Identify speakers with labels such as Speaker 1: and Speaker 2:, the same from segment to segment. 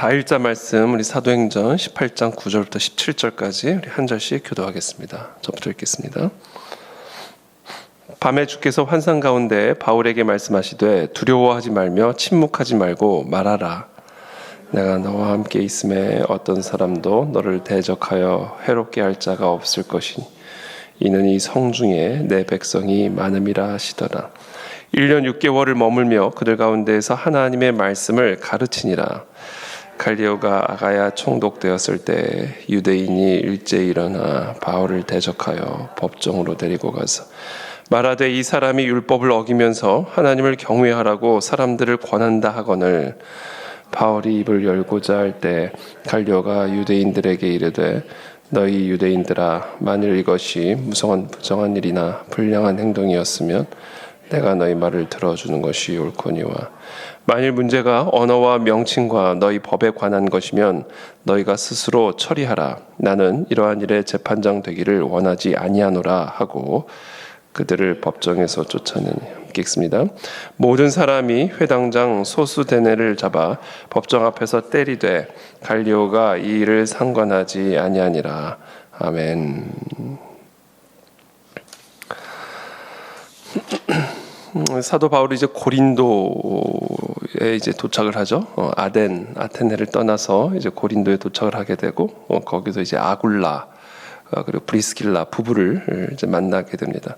Speaker 1: 4일자 말씀 우리 사도행전 18장 9절부터 17절까지 우리 한 절씩 교도하겠습니다. 저부터 읽겠습니다. 밤에 주께서 환상 가운데 바울에게 말씀하시되 두려워하지 말며 침묵하지 말고 말하라. 내가 너와 함께 있음에 어떤 사람도 너를 대적하여 해롭게 할 자가 없을 것이니 이는 이 성중에 내 백성이 많음이라 하시더라. 1년 6개월을 머물며 그들 가운데에서 하나님의 말씀을 가르치니라. 갈리오가 아가야 총독되었을 때 유대인이 일제히 일어나 바울을 대적하여 법정으로 데리고 가서 말하되 이 사람이 율법을 어기면서 하나님을 경외하라고 사람들을 권한다 하거늘 바울이 입을 열고자 할 때 갈리오가 유대인들에게 이르되 너희 유대인들아 만일 이것이 무성한 부정한 일이나 불량한 행동이었으면 내가 너희 말을 들어주는 것이 옳거니와 만일 문제가 언어와 명칭과 너희 법에 관한 것이면 너희가 스스로 처리하라. 나는 이러한 일에 재판장 되기를 원하지 아니하노라 하고 그들을 법정에서 쫓아내니. 읽겠습니다. 모든 사람이 회당장 소수데네를 잡아 법정 앞에서 때리되 갈리오가 이 일을 상관하지 아니하니라. 아멘. 사도 바울이 이제 고린도에 이제 도착을 하죠. 아테네를 떠나서 이제 고린도에 도착을 하게 되고 거기서 이제 아굴라 그리고 브리스길라 부부를 이제 만나게 됩니다.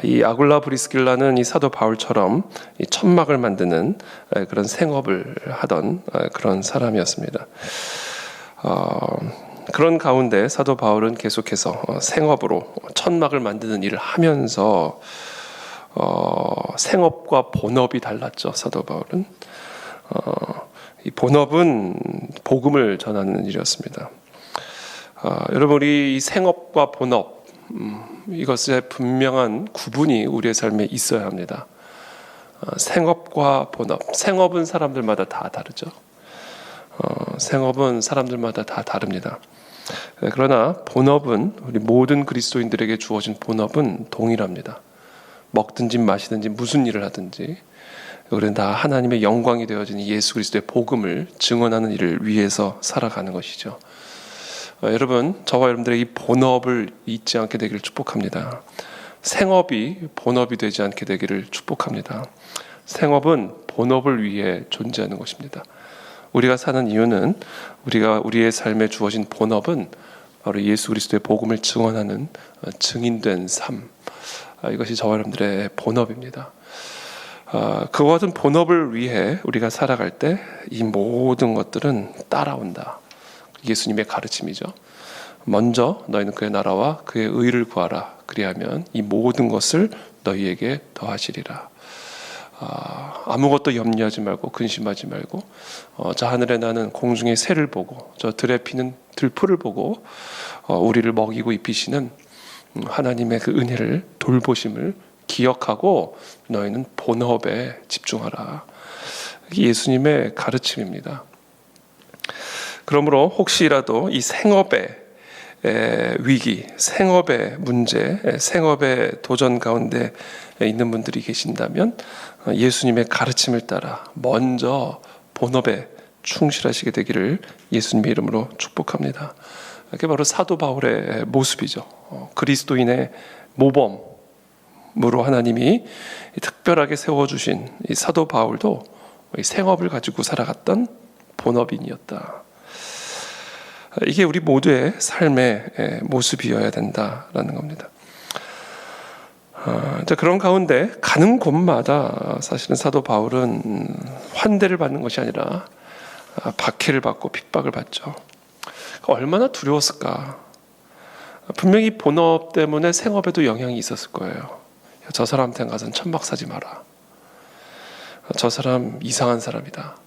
Speaker 1: 이 아굴라 브리스길라는 이 사도 바울처럼 이 천막을 만드는 그런 생업을 하던 그런 사람이었습니다. 그런 가운데 사도 바울은 계속해서 생업으로 천막을 만드는 일을 하면서 생업과 본업이 달랐죠. 사도 바울은 이 본업은 복음을 전하는 일이었습니다. 여러분 우리 이 생업과 본업 이것의 분명한 구분이 우리의 삶에 있어야 합니다. 생업과 본업, 생업은 사람들마다 다 다르죠. 생업은 사람들마다 다 다릅니다. 그러나 본업은 우리 모든 그리스도인들에게 주어진 본업은 동일합니다. 먹든지 마시든지 무슨 일을 하든지 우리는 다 하나님의 영광이 되어진 예수 그리스도의 복음을 증언하는 일을 위해서 살아가는 것이죠. 여러분, 저와 여러분들의 이 본업을 잊지 않게 되기를 축복합니다. 생업이 본업이 되지 않게 되기를 축복합니다. 생업은 본업을 위해 존재하는 것입니다. 우리가 사는 이유는 우리의 삶에 주어진 본업은 바로 예수 그리스도의 복음을 증언하는 증인된 삶, 이것이 저와 여러분들의 본업입니다. 그와 같은 본업을 위해 우리가 살아갈 때 이 모든 것들은 따라온다. 예수님의 가르침이죠. 먼저 너희는 그의 나라와 그의 의를 구하라. 그리하면 이 모든 것을 너희에게 더하시리라. 아무것도 염려하지 말고 근심하지 말고 저 하늘에 나는 공중의 새를 보고 저 들에 피는 들풀을 보고 우리를 먹이고 입히시는 하나님의 그 은혜를 돌보심을 기억하고 너희는 본업에 집중하라. 이게 예수님의 가르침입니다. 그러므로 혹시라도 이 생업의 위기, 생업의 문제, 생업의 도전 가운데 있는 분들이 계신다면 예수님의 가르침을 따라 먼저 본업에 충실하시게 되기를 예수님의 이름으로 축복합니다. 그게 바로 사도 바울의 모습이죠. 그리스도인의 모범으로 하나님이 특별하게 세워주신 이 사도 바울도 이 생업을 가지고 살아갔던 본업인이었다. 이게 우리 모두의 삶의 모습이어야 된다라는 겁니다. 그런 가운데 가는 곳마다 사실은 사도 바울은 환대를 받는 것이 아니라 박해를 받고 핍박을 받죠. 얼마나 두려웠을까. 분명히 본업 때문에 생업에도 영향이 있었을 거예요. 저 사람한테 가서는 천막 사지 마라. 저 사람 이상한 사람이다.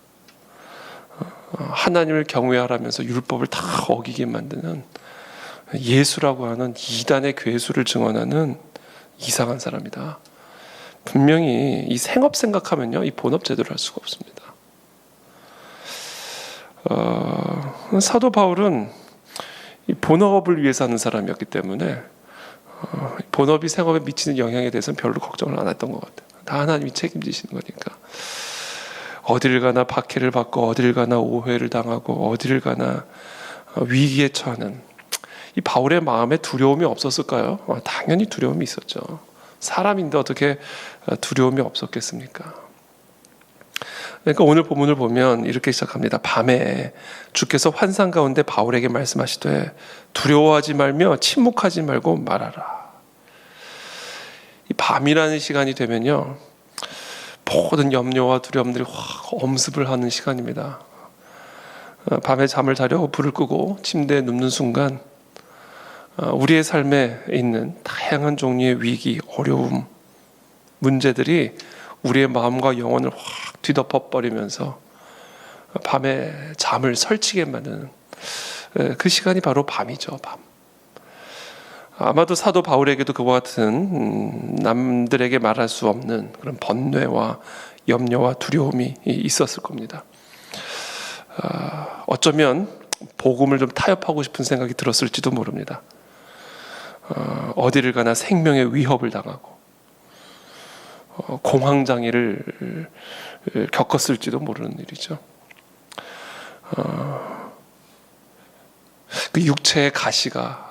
Speaker 1: 하나님을 경외하라면서 율법을 다 어기게 만드는 예수라고 하는 이단의 괴수를 증언하는 이상한 사람이다. 분명히 이 생업 생각하면요, 이 본업 제대로 할 수가 없습니다. 사도 바울은 이 본업을 위해서 하는 사람이었기 때문에 본업이 생업에 미치는 영향에 대해서는 별로 걱정을 안 했던 것 같아요. 다 하나님이 책임지시는 거니까. 어디를 가나 박해를 받고 어디를 가나 오해를 당하고 어디를 가나 위기에 처하는 이 바울의 마음에 두려움이 없었을까요? 당연히 두려움이 있었죠. 사람인데 어떻게 두려움이 없었겠습니까? 그러니까 오늘 본문을 보면 이렇게 시작합니다. 밤에 주께서 환상 가운데 바울에게 말씀하시되 두려워하지 말며 침묵하지 말고 말하라. 이 밤이라는 시간이 되면요, 모든 염려와 두려움들이 확 엄습을 하는 시간입니다. 밤에 잠을 자려고 불을 끄고 침대에 눕는 순간 우리의 삶에 있는 다양한 종류의 위기, 어려움, 문제들이 우리의 마음과 영혼을 확 뒤덮어 버리면서 밤에 잠을 설치게 만드는 그 시간이 바로 밤이죠. 밤. 아마도 사도 바울에게도 그와 같은 남들에게 말할 수 없는 그런 번뇌와 염려와 두려움이 있었을 겁니다. 어쩌면 복음을 좀 타협하고 싶은 생각이 들었을지도 모릅니다. 어디를 가나 생명의 위협을 당하고 공황장애를 겪었을지도 모르는 일이죠. 그 육체의 가시가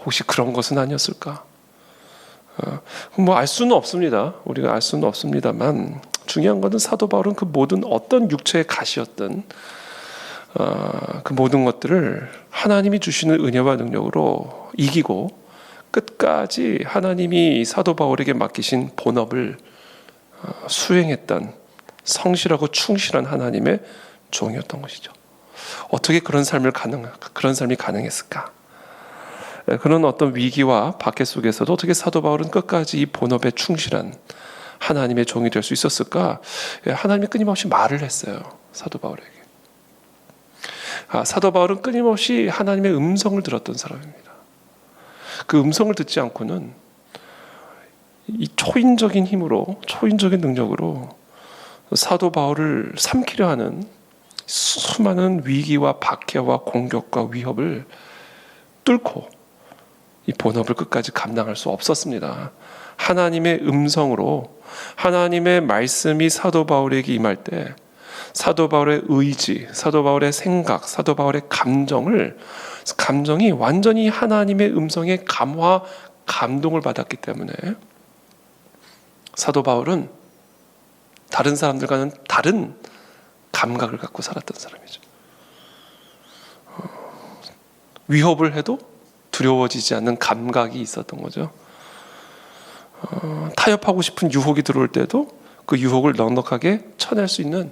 Speaker 1: 혹시 그런 것은 아니었을까? 뭐 알 수는 없습니다. 우리가 알 수는 없습니다만 중요한 것은 사도 바울은 그 모든 어떤 육체의 가시였던 그 모든 것들을 하나님이 주시는 은혜와 능력으로 이기고 끝까지 하나님이 사도 바울에게 맡기신 본업을 수행했던 성실하고 충실한 하나님의 종이었던 것이죠. 어떻게 그런 삶이 가능했을까? 그런 어떤 위기와 박해 속에서도 어떻게 사도 바울은 끝까지 이 본업에 충실한 하나님의 종이 될 수 있었을까? 하나님이 끊임없이 말을 했어요. 사도 바울에게. 사도 바울은 끊임없이 하나님의 음성을 들었던 사람입니다. 그 음성을 듣지 않고는 이 초인적인 힘으로, 초인적인 능력으로 사도 바울을 삼키려 하는 수많은 위기와 박해와 공격과 위협을 뚫고 이 본업을 끝까지 감당할 수 없었습니다. 하나님의 음성으로, 하나님의 말씀이 사도 바울에게 임할 때 사도 바울의 의지, 사도 바울의 생각, 사도 바울의 감정이 완전히 하나님의 음성에 감화, 감동을 받았기 때문에 사도 바울은 다른 사람들과는 다른 감각을 갖고 살았던 사람이죠. 위협을 해도 두려워지지 않는 감각이 있었던 거죠. 타협하고 싶은 유혹이 들어올 때도 그 유혹을 넉넉하게 쳐낼 수 있는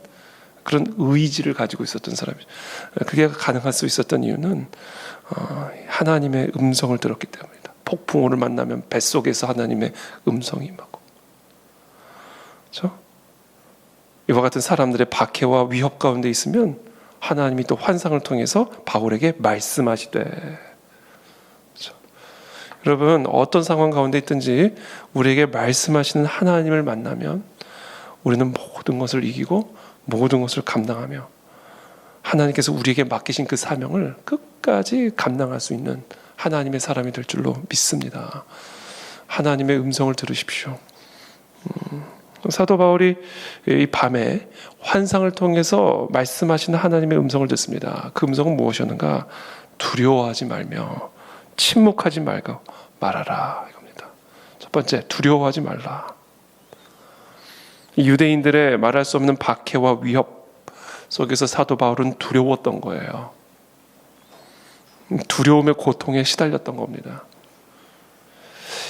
Speaker 1: 그런 의지를 가지고 있었던 사람이죠. 그게 가능할 수 있었던 이유는 하나님의 음성을 들었기 때문이다. 폭풍우를 만나면 뱃속에서 하나님의 음성이 임하고, 그렇죠? 이와 같은 사람들의 박해와 위협 가운데 있으면 하나님이 또 환상을 통해서 바울에게 말씀하시되, 그렇죠? 여러분, 어떤 상황 가운데 있든지 우리에게 말씀하시는 하나님을 만나면 우리는 모든 것을 이기고 모든 것을 감당하며 하나님께서 우리에게 맡기신 그 사명을 끝까지 감당할 수 있는 하나님의 사람이 될 줄로 믿습니다. 하나님의 음성을 들으십시오. 사도 바울이 이 밤에 환상을 통해서 말씀하시는 하나님의 음성을 듣습니다. 그 음성은 무엇이었는가? 두려워하지 말며 침묵하지 말고 말하라, 이겁니다. 첫 번째, 두려워하지 말라. 유대인들의 말할 수 없는 박해와 위협 속에서 사도 바울은 두려웠던 거예요. 두려움의 고통에 시달렸던 겁니다.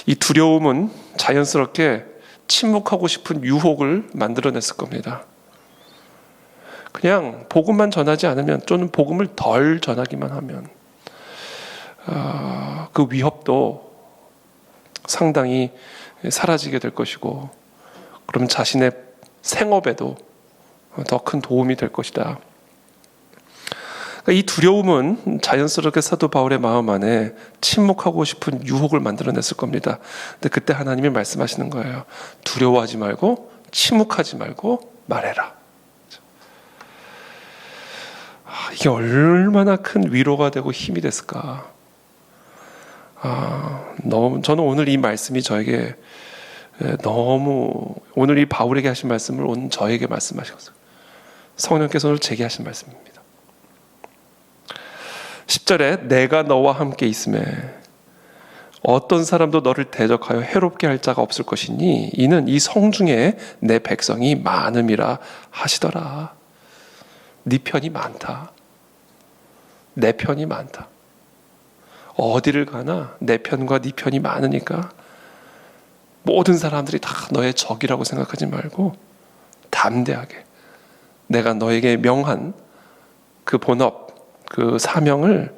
Speaker 1: 이 두려움은 자연스럽게 침묵하고 싶은 유혹을 만들어냈을 겁니다. 그냥 복음만 전하지 않으면, 또는 복음을 덜 전하기만 하면 그 위협도 상당히 사라지게 될 것이고, 그럼 자신의 생업에도 더 큰 도움이 될 것이다. 이 두려움은 자연스럽게 사도 바울의 마음 안에 침묵하고 싶은 유혹을 만들어냈을 겁니다. 근데 그때 하나님이 말씀하시는 거예요. 두려워하지 말고 침묵하지 말고 말해라. 이게 얼마나 큰 위로가 되고 힘이 됐을까. 저는 오늘 이 말씀이 저에게 너무, 오늘 이 바울에게 하신 말씀을 오늘 저에게 말씀하셨어요. 성령께서 오늘 제게 하신 말씀입니다. 10절에 내가 너와 함께 있음에 어떤 사람도 너를 대적하여 해롭게 할 자가 없을 것이니 이는 이 성중에 내 백성이 많음이라 하시더라. 네 편이 많다. 내 편이 많다. 어디를 가나 내 편과 네 편이 많으니까 모든 사람들이 다 너의 적이라고 생각하지 말고 담대하게 내가 너에게 명한 그 본업, 그 사명을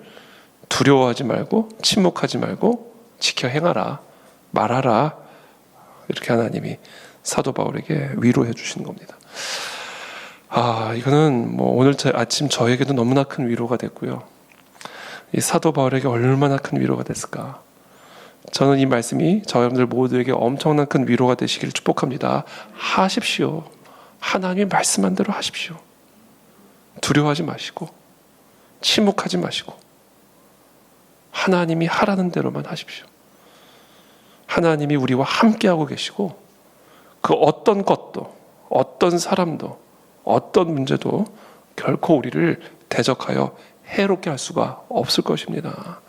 Speaker 1: 두려워하지 말고 침묵하지 말고 지켜 행하라, 말하라. 이렇게 하나님이 사도 바울에게 위로해 주시는 겁니다. 이거는 오늘 아침 저에게도 너무나 큰 위로가 됐고요. 이 사도 바울에게 얼마나 큰 위로가 됐을까. 저는 이 말씀이 저 여러분들 모두에게 엄청난 큰 위로가 되시기를 축복합니다. 하십시오. 하나님이 말씀한 대로 하십시오. 두려워하지 마시고 침묵하지 마시고 하나님이 하라는 대로만 하십시오. 하나님이 우리와 함께하고 계시고 그 어떤 것도 어떤 사람도 어떤 문제도 결코 우리를 대적하여 해롭게 할 수가 없을 것입니다.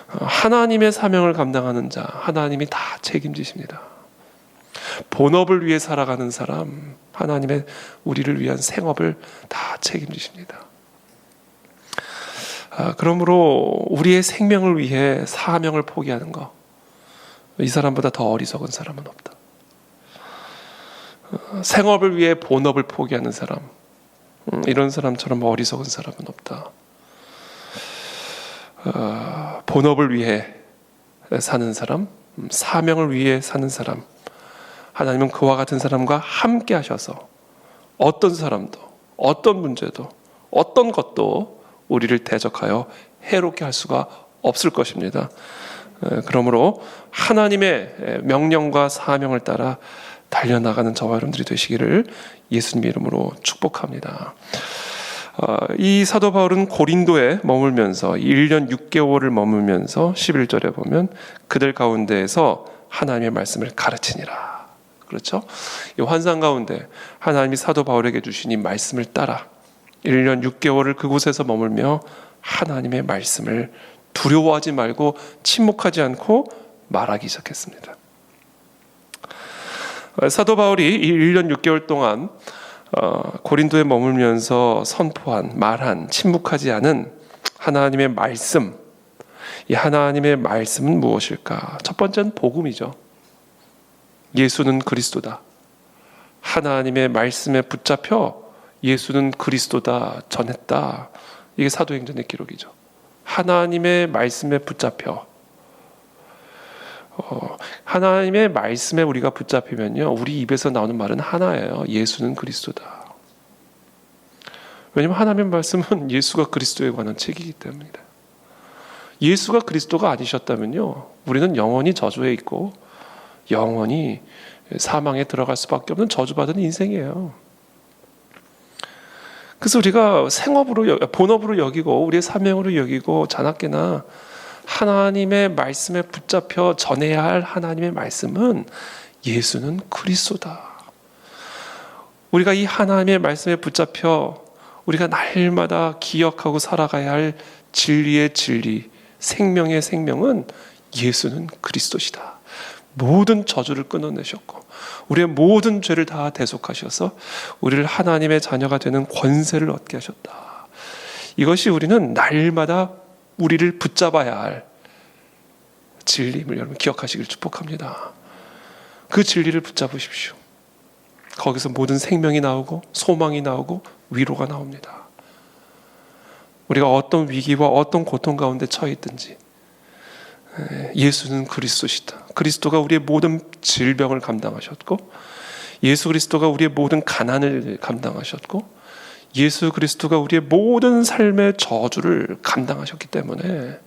Speaker 1: 하나님의 사명을 감당하는 자 하나님이 다 책임지십니다. 본업을 위해 살아가는 사람 하나님의 우리를 위한 생업을 다 책임지십니다. 그러므로 우리의 생명을 위해 사명을 포기하는 것, 이 사람보다 더 어리석은 사람은 없다. 생업을 위해 본업을 포기하는 사람, 이런 사람처럼 어리석은 사람은 없다. 본업을 위해 사는 사람, 사명을 위해 사는 사람, 하나님은 그와 같은 사람과 함께 하셔서 어떤 사람도 어떤 문제도 어떤 것도 우리를 대적하여 해롭게 할 수가 없을 것입니다. 그러므로 하나님의 명령과 사명을 따라 달려나가는 저와 여러분들이 되시기를 예수님의 이름으로 축복합니다. 이 사도 바울은 고린도에 머물면서 1년 6개월을 머물면서 11절에 보면 그들 가운데에서 하나님의 말씀을 가르치니라. 그렇죠? 이 환상 가운데 하나님이 사도 바울에게 주신 이 말씀을 따라 1년 6개월을 그곳에서 머물며 하나님의 말씀을 두려워하지 말고 침묵하지 않고 말하기 시작했습니다. 사도 바울이 이 1년 6개월 동안 고린도에 머물면서 선포한, 말한, 침묵하지 않은 하나님의 말씀, 이 하나님의 말씀은 무엇일까? 첫 번째는 복음이죠. 예수는 그리스도다. 하나님의 말씀에 붙잡혀 예수는 그리스도다 전했다. 이게 사도행전의 기록이죠. 하나님의 말씀에 붙잡혀 하나님의 말씀에 우리가 붙잡히면요, 우리 입에서 나오는 말은 하나예요. 예수는 그리스도다. 왜냐하면 하나님의 말씀은 예수가 그리스도에 관한 책이기 때문입니다. 예수가 그리스도가 아니셨다면요, 우리는 영원히 저주에 있고 영원히 사망에 들어갈 수밖에 없는 저주받은 인생이에요. 그래서 우리가 생업으로, 본업으로 여기고 우리의 사명으로 여기고 자나깨나 하나님의 말씀에 붙잡혀 전해야 할 하나님의 말씀은 예수는 그리스도다. 우리가 이 하나님의 말씀에 붙잡혀 우리가 날마다 기억하고 살아가야 할 진리의 진리, 생명의 생명은 예수는 그리스도시다. 모든 저주를 끊어내셨고 우리의 모든 죄를 다 대속하셔서 우리를 하나님의 자녀가 되는 권세를 얻게 하셨다. 이것이 우리는 날마다 우리를 붙잡아야 할 진리임을 여러분 기억하시길 축복합니다. 그 진리를 붙잡으십시오. 거기서 모든 생명이 나오고 소망이 나오고 위로가 나옵니다. 우리가 어떤 위기와 어떤 고통 가운데 처해 있든지 예수는 그리스도시다. 그리스도가 우리의 모든 질병을 감당하셨고 예수 그리스도가 우리의 모든 가난을 감당하셨고 예수 그리스도가 우리의 모든 삶의 저주를 감당하셨기 때문에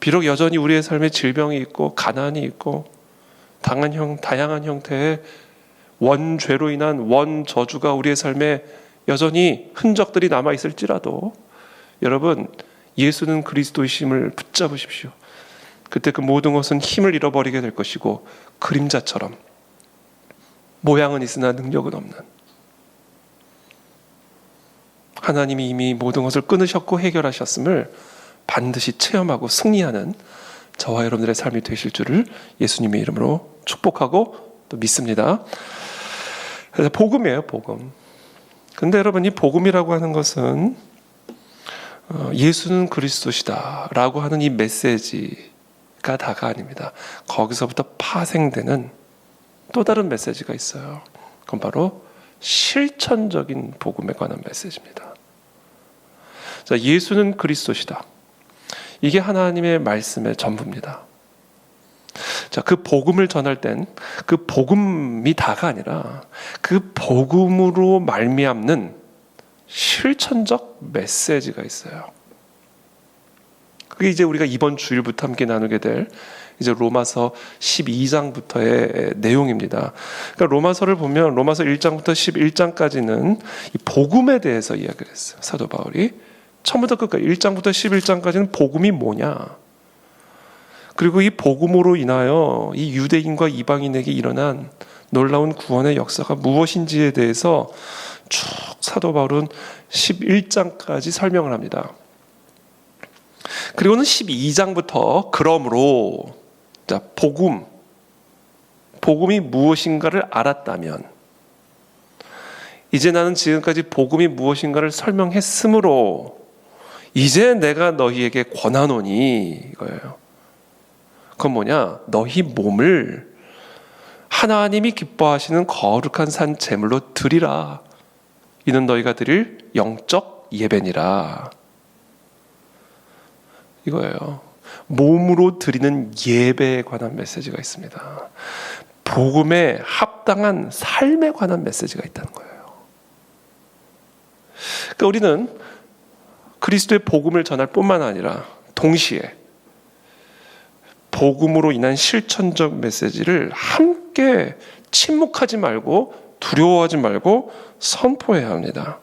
Speaker 1: 비록 여전히 우리의 삶에 질병이 있고 가난이 있고 다양한 형태의 원죄로 인한 원저주가 우리의 삶에 여전히 흔적들이 남아있을지라도 여러분, 예수는 그리스도이심을 붙잡으십시오. 그때 그 모든 것은 힘을 잃어버리게 될 것이고 그림자처럼 모양은 있으나 능력은 없는 하나님이 이미 모든 것을 끊으셨고 해결하셨음을 반드시 체험하고 승리하는 저와 여러분들의 삶이 되실 줄을 예수님의 이름으로 축복하고 또 믿습니다. 그래서 복음이에요, 복음. 근데 여러분, 이 복음이라고 하는 것은 예수는 그리스도시다 라고 하는 이 메시지가 다가 아닙니다. 거기서부터 파생되는 또 다른 메시지가 있어요. 그건 바로 실천적인 복음에 관한 메시지입니다. 자, 예수는 그리스도시다. 이게 하나님의 말씀의 전부입니다. 자, 그 복음을 전할 땐 그 복음이 다가 아니라 그 복음으로 말미암는 실천적 메시지가 있어요. 그게 이제 우리가 이번 주일부터 함께 나누게 될 이제 로마서 12장부터의 내용입니다. 그러니까 로마서를 보면 로마서 1장부터 11장까지는 이 복음에 대해서 이야기를 했어요. 사도 바울이 처음부터 끝까지 1장부터 11장까지는 복음이 뭐냐, 그리고 이 복음으로 인하여 이 유대인과 이방인에게 일어난 놀라운 구원의 역사가 무엇인지에 대해서 쭉 사도 바울은 11장까지 설명을 합니다. 그리고는 12장부터 그러므로 자, 복음이 무엇인가를 알았다면 이제 나는 지금까지 복음이 무엇인가를 설명했으므로 이제 내가 너희에게 권하노니, 이거예요. 그건 뭐냐? 너희 몸을 하나님이 기뻐하시는 거룩한 산 제물로 드리라. 이는 너희가 드릴 영적 예배니라. 이거예요. 몸으로 드리는 예배에 관한 메시지가 있습니다. 복음에 합당한 삶에 관한 메시지가 있다는 거예요. 그러니까 우리는 그리스도의 복음을 전할 뿐만 아니라 동시에 복음으로 인한 실천적 메시지를 함께 침묵하지 말고 두려워하지 말고 선포해야 합니다.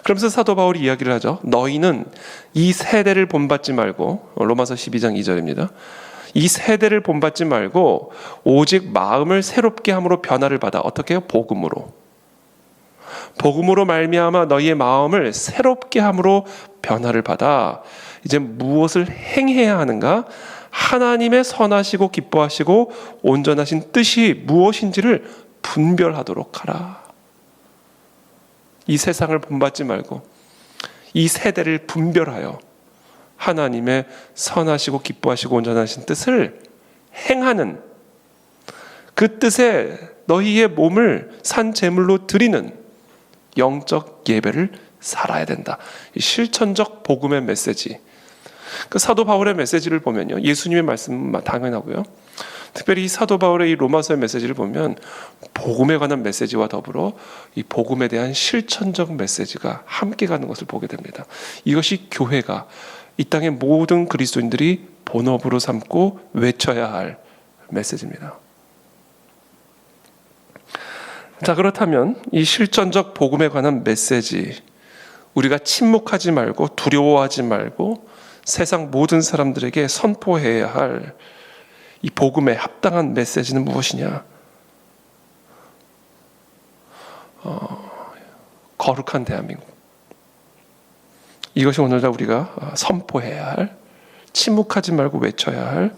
Speaker 1: 그러면서 사도 바울이 이야기를 하죠. 너희는 이 세대를 본받지 말고, 로마서 12장 2절입니다. 이 세대를 본받지 말고 오직 마음을 새롭게 함으로 변화를 받아. 어떻게 해요? 복음으로 말미암아 너희의 마음을 새롭게 함으로 변화를 받아. 이제 무엇을 행해야 하는가? 하나님의 선하시고 기뻐하시고 온전하신 뜻이 무엇인지를 분별하도록 하라. 이 세상을 본받지 말고 이 세대를 분별하여 하나님의 선하시고 기뻐하시고 온전하신 뜻을 행하는, 그 뜻에 너희의 몸을 산 제물로 드리는 영적 예배를 살아야 된다. 이 실천적 복음의 메시지. 그 사도 바울의 메시지를 보면요, 예수님의 말씀은 당연하고요, 특별히 이 사도 바울의 이 로마서의 메시지를 보면 복음에 관한 메시지와 더불어 이 복음에 대한 실천적 메시지가 함께 가는 것을 보게 됩니다. 이것이 교회가, 이 땅의 모든 그리스도인들이 본업으로 삼고 외쳐야 할 메시지입니다. 자, 그렇다면 이 실천적 복음에 관한 메시지, 우리가 침묵하지 말고 두려워하지 말고 세상 모든 사람들에게 선포해야 할 이 복음에 합당한 메시지는 무엇이냐? 거룩한 대한민국. 이것이 오늘날 우리가 선포해야 할, 침묵하지 말고 외쳐야 할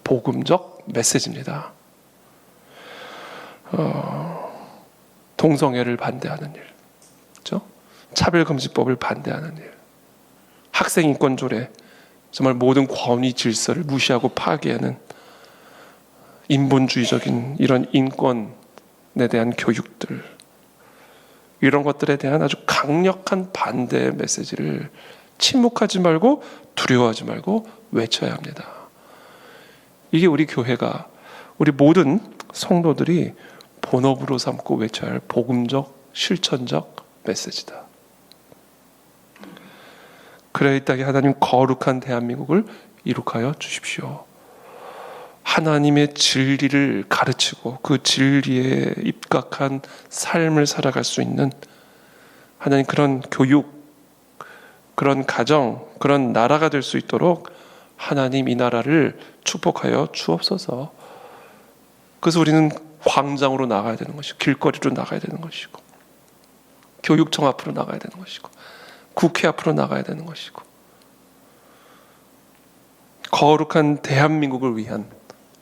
Speaker 1: 복음적 메시지입니다. 동성애를 반대하는 일, 그렇죠? 차별금지법을 반대하는 일, 학생인권 조례, 정말 모든 권위 질서를 무시하고 파괴하는 인본주의적인 이런 인권에 대한 교육들, 이런 것들에 대한 아주 강력한 반대의 메시지를 침묵하지 말고 두려워하지 말고 외쳐야 합니다. 이게 우리 교회가, 우리 모든 성도들이 본업으로 삼고 외쳐야 할 복음적 실천적 메시지다. 그래야 이 땅에 하나님 거룩한 대한민국을 이룩하여 주십시오. 하나님의 진리를 가르치고 그 진리에 입각한 삶을 살아갈 수 있는 하나님, 그런 교육, 그런 가정, 그런 나라가 될 수 있도록 하나님 이 나라를 축복하여 주옵소서. 그래서 우리는 광장으로 나가야 되는 것이고 길거리로 나가야 되는 것이고 교육청 앞으로 나가야 되는 것이고, 국회 앞으로 나가야 되는 것이고, 거룩한 대한민국을 위한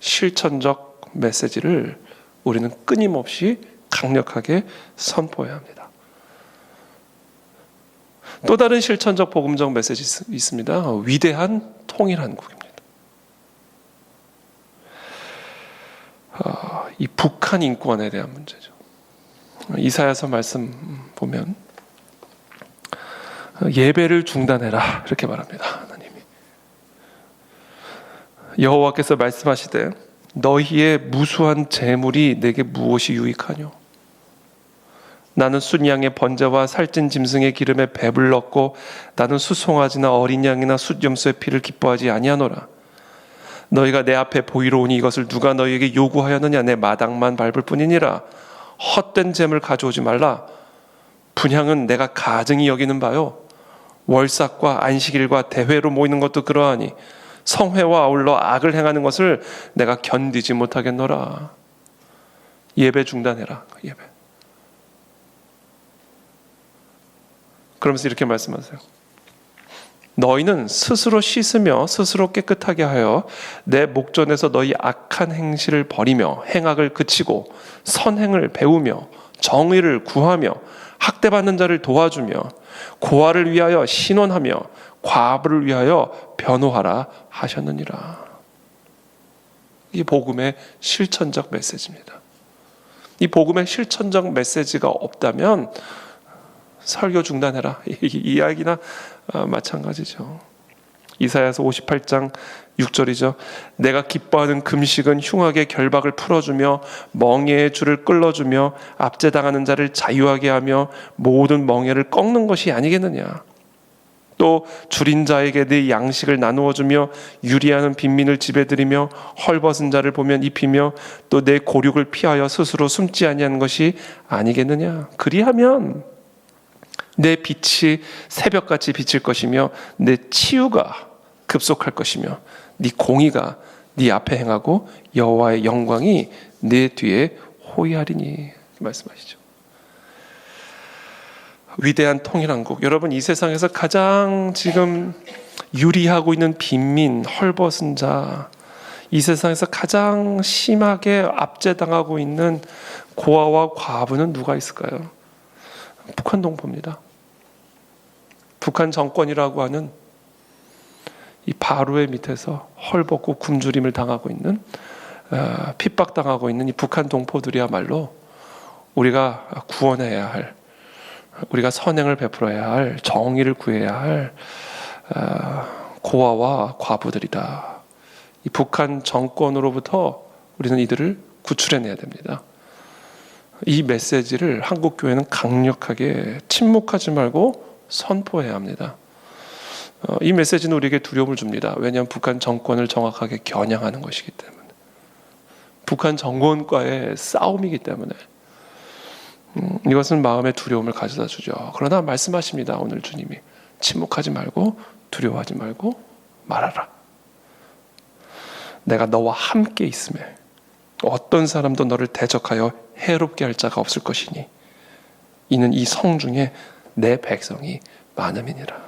Speaker 1: 실천적 메시지를 우리는 끊임없이 강력하게 선포해야 합니다. 또 다른 실천적 복음적 메시지 있습니다. 위대한 통일한국입니다. 이 북한 인권에 대한 문제죠. 이사야서 말씀 보면 예배를 중단해라 이렇게 말합니다. 하나님이 여호와께서 말씀하시되 너희의 무수한 재물이 내게 무엇이 유익하뇨? 나는 순양의 번제와 살찐 짐승의 기름에 배불렀고 나는 수송아지나 어린 양이나 숫염소의 피를 기뻐하지 아니하노라. 너희가 내 앞에 보이러 오니 이것을 누가 너희에게 요구하였느냐? 내 마당만 밟을 뿐이니라. 헛된 잼을 가져오지 말라. 분향은 내가 가증히 여기는 바요, 월삭과 안식일과 대회로 모이는 것도 그러하니 성회와 아울러 악을 행하는 것을 내가 견디지 못하겠노라. 예배 중단해라. 예배. 그러면서 이렇게 말씀하세요. 너희는 스스로 씻으며 스스로 깨끗하게 하여 내 목전에서 너희 악한 행실을 버리며 행악을 그치고 선행을 배우며 정의를 구하며 학대받는 자를 도와주며 고아를 위하여 신원하며 과부를 위하여 변호하라 하셨느니라. 이 복음의 실천적 메시지입니다. 이 복음의 실천적 메시지가 없다면 설교 중단해라, 이 이야기나 마찬가지죠. 이사야서 58장 6절이죠. 내가 기뻐하는 금식은 흉악의 결박을 풀어주며 멍에의 줄을 끌어주며 압제당하는 자를 자유하게 하며 모든 멍에를 꺾는 것이 아니겠느냐. 또 줄인 자에게 네 양식을 나누어 주며 유리하는 빈민을 집에들이며 헐벗은 자를 보면 입히며 또 내 고륙을 피하여 스스로 숨지 아니하는 것이 아니겠느냐. 그리하면 내 빛이 새벽같이 비칠 것이며 내 치유가 급속할 것이며 네 공의가 네 앞에 행하고 여호와의 영광이 내 뒤에 호위하리니 말씀하시죠. 위대한 통일한국. 여러분, 이 세상에서 가장 지금 유리하고 있는 빈민, 헐벗은 자, 이 세상에서 가장 심하게 압제당하고 있는 고아와 과부는 누가 있을까요? 북한 동포입니다. 북한 정권이라고 하는 이 바로의 밑에서 헐벗고 굶주림을 당하고 있는, 핍박당하고 있는 이 북한 동포들이야말로 우리가 구원해야 할, 우리가 선행을 베풀어야 할, 정의를 구해야 할 고아와 과부들이다. 이 북한 정권으로부터 우리는 이들을 구출해내야 됩니다. 이 메시지를 한국 교회는 강력하게 침묵하지 말고 선포해야 합니다. 이 메시지는 우리에게 두려움을 줍니다. 왜냐하면 북한 정권을 정확하게 겨냥하는 것이기 때문에, 북한 정권과의 싸움이기 때문에 이것은 마음의 두려움을 가져다 주죠. 그러나 말씀하십니다. 오늘 주님이 침묵하지 말고 두려워하지 말고 말하라. 내가 너와 함께 있음에 어떤 사람도 너를 대적하여 해롭게 할 자가 없을 것이니 이는 이 성 중에 내 백성이 많음이니라.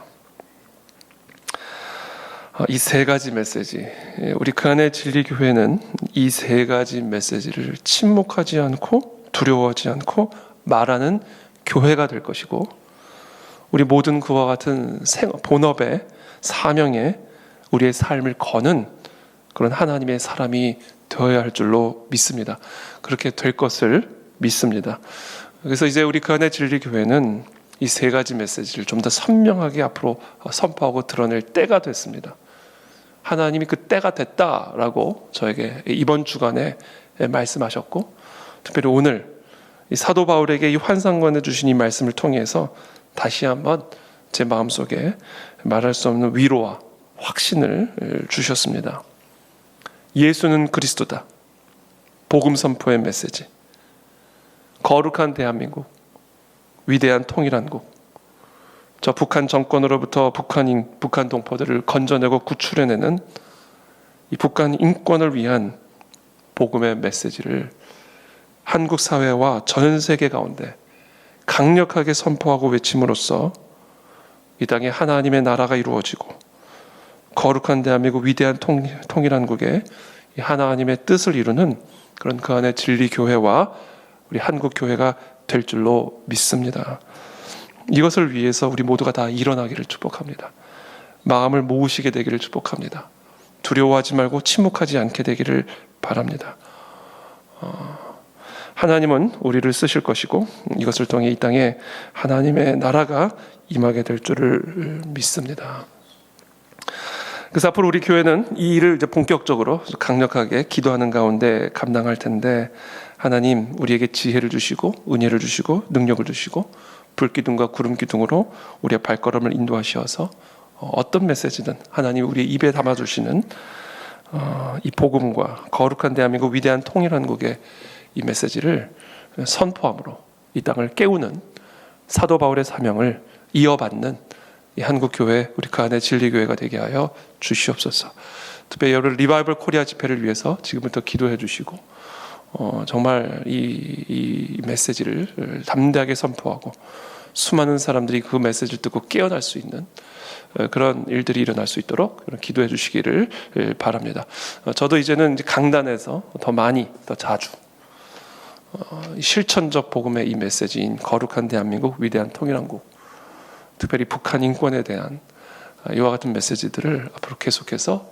Speaker 1: 이 세 가지 메시지, 우리 그 안에 진리교회는 이 세 가지 메시지를 침묵하지 않고 두려워하지 않고 말하는 교회가 될 것이고, 우리 모든 그와 같은 본업에 사명에 우리의 삶을 거는 그런 하나님의 사람이 되어야 할 줄로 믿습니다. 그렇게 될 것을 믿습니다. 그래서 이제 우리 그 안에 진리교회는 이 세 가지 메시지를 좀 더 선명하게 앞으로 선포하고 드러낼 때가 됐습니다. 하나님이 그 때가 됐다라고 저에게 이번 주간에 말씀하셨고, 특별히 오늘 이 사도 바울에게 이 환상관에 주신 이 말씀을 통해서 다시 한번 제 마음속에 말할 수 없는 위로와 확신을 주셨습니다. 예수는 그리스도다. 복음 선포의 메시지. 거룩한 대한민국, 위대한 통일한국, 저 북한 정권으로부터 북한 동포들을 건져내고 구출해내는 이 북한 인권을 위한 복음의 메시지를 한국 사회와 전 세계 가운데 강력하게 선포하고 외침으로써 이 땅에 하나님의 나라가 이루어지고 거룩한 대한민국 위대한 통일한국에 하나님의 뜻을 이루는 그런 그 안에 진리교회와 우리 한국교회가 될 줄로 믿습니다. 이것을 위해서 우리 모두가 다 일어나기를 축복합니다. 마음을 모으시게 되기를 축복합니다. 두려워하지 말고 침묵하지 않게 되기를 바랍니다. 하나님은 우리를 쓰실 것이고 이것을 통해 이 땅에 하나님의 나라가 임하게 될 줄을 믿습니다. 그래서 앞으로 우리 교회는 이 일을 이제 본격적으로 강력하게 기도하는 가운데 감당할 텐데, 하나님 우리에게 지혜를 주시고 은혜를 주시고 능력을 주시고 불기둥과 구름기둥으로 우리의 발걸음을 인도하셔서 어떤 메시지든 하나님 우리의 입에 담아주시는 이 복음과 거룩한 대한민국 위대한 통일한국의 이 메시지를 선포함으로 이 땅을 깨우는 사도 바울의 사명을 이어받는 이 한국교회, 우리 그 안에 진리교회가 되게 하여 주시옵소서. 특별히 여러분 리바이벌 코리아 집회를 위해서 지금부터 기도해 주시고 정말 이 메시지를 담대하게 선포하고 수많은 사람들이 그 메시지를 듣고 깨어날 수 있는 그런 일들이 일어날 수 있도록 기도해 주시기를 바랍니다. 저도 이제는 강단에서 더 많이, 더 자주 실천적 복음의 이 메시지인 거룩한 대한민국 위대한 통일한국, 특별히 북한 인권에 대한 이와 같은 메시지들을 앞으로 계속해서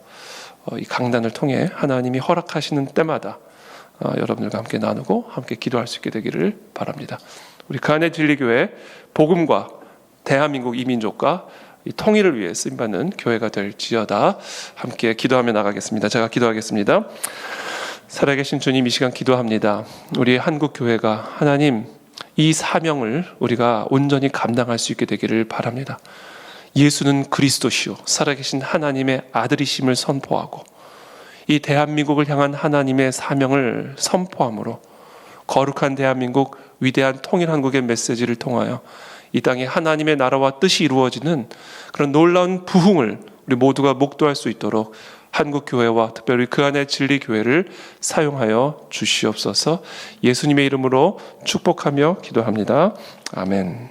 Speaker 1: 이 강단을 통해 하나님이 허락하시는 때마다 여러분들과 함께 나누고 함께 기도할 수 있게 되기를 바랍니다. 우리 그 안에 진리교회 복음과 대한민국 이민족과 이 통일을 위해 쓰임받는 교회가 될지어다. 함께 기도하며 나가겠습니다. 제가 기도하겠습니다. 살아계신 주님, 이 시간 기도합니다. 우리 한국교회가 하나님 이 사명을 우리가 온전히 감당할 수 있게 되기를 바랍니다. 예수는 그리스도시요 살아계신 하나님의 아들이심을 선포하고 이 대한민국을 향한 하나님의 사명을 선포함으로 거룩한 대한민국 위대한 통일한국의 메시지를 통하여 이 땅에 하나님의 나라와 뜻이 이루어지는 그런 놀라운 부흥을 우리 모두가 목도할 수 있도록 한국교회와 특별히 그 안에 진리교회를 사용하여 주시옵소서. 예수님의 이름으로 축복하며 기도합니다. 아멘.